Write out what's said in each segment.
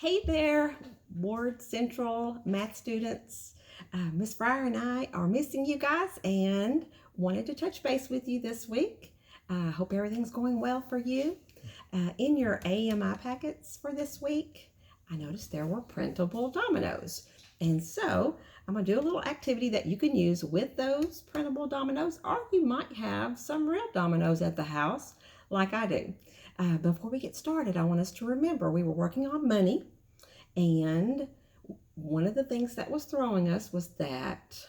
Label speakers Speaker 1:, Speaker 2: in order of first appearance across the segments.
Speaker 1: Hey there, Ward Central math students. Miss Fryer and I are missing you guys and wanted to touch base with you this week. Hope everything's going well for you. In your AMI packets for this week, I noticed there were printable dominoes. And so I'm going to do a little activity that you can use with those printable dominoes, or you might have some real dominoes at the house like I do. Before we get started, I want us to remember we were working on money, and one of the things that was throwing us was that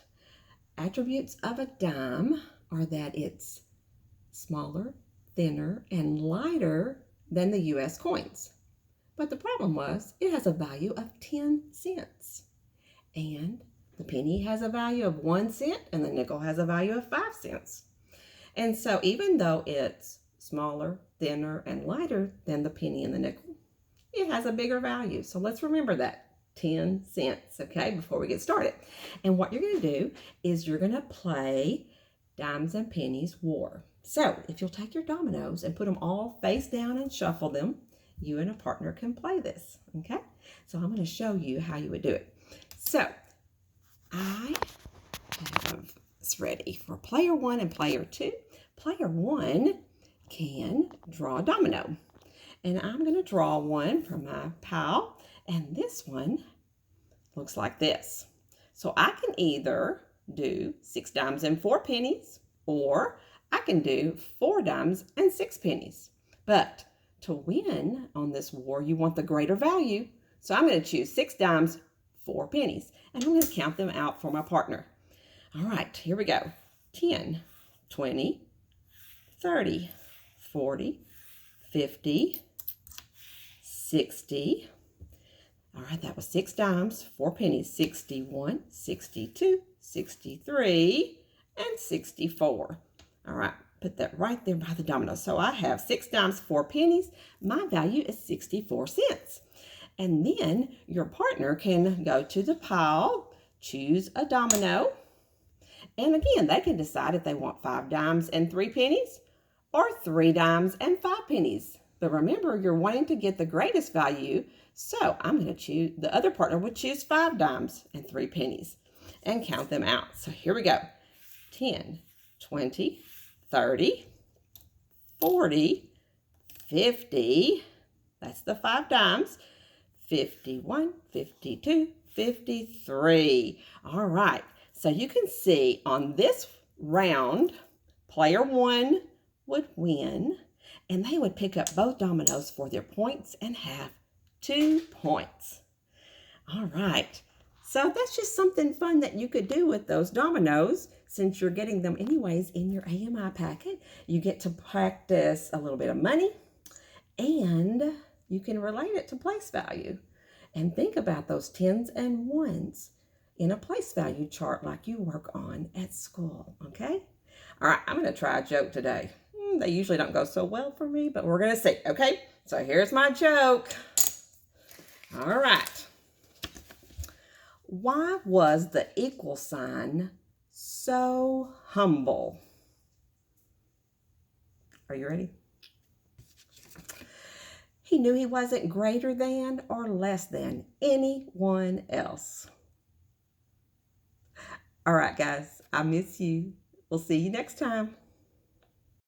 Speaker 1: attributes of a dime are that it's smaller, thinner, and lighter than the US coins. But the problem was it has a value of 10 cents. And the penny has a value of 1 cent, and the nickel has a value of 5 cents. And so even though it's smaller, thinner, and lighter than the penny and the nickel, it has a bigger value. So let's remember that, 10 cents, okay, before we get started. And what you're going to do is you're going to play dimes and pennies war. So if you'll take your dominoes and put them all face down and shuffle them, you and a partner can play this, okay? So I'm going to show you how you would do it. So I have this ready for player 1 and player 2. Player 1 can draw a domino. And I'm going to draw one from my pile. And this one looks like this. So I can either do 6 dimes and 4 pennies, or I can do 4 dimes and 6 pennies. But to win on this war, you want the greater value. So I'm going to choose 6 dimes, 4 pennies. And I'm going to count them out for my partner. All right, here we go. 10, 20, 30, 40, 50, 60. All right, that was 6 dimes, 4 pennies. 61, 62, 63, and 64. All right, put that right there by the domino. So I have 6 dimes, 4 pennies. My value is 64 cents. And then your partner can go to the pile, choose a domino. And again, they can decide if they want 5 dimes and 3 pennies or 3 dimes and 5 pennies. But remember, you're wanting to get the greatest value, so I'm going to choose, the other partner would choose 5 dimes and 3 pennies and count them out. So here we go. 10, 20, 30, 40, 50, that's the 5 dimes, 51, 52, 53. All right, so you can see on this round, player 1 would win, and they would pick up both dominoes for their points and have 2 points. All right, so that's just something fun that you could do with those dominoes. Since you're getting them anyways in your AMI packet, you get to practice a little bit of money, and you can relate it to place value. And think about those tens and ones in a place value chart like you work on at school, okay? All right, I'm going to try a joke today. They usually don't go so well for me, but we're going to see, okay? So here's my joke. All right. Why was the equal sign so humble? Are you ready? He knew he wasn't greater than or less than anyone else. All right, guys, I miss you. We'll see you next time.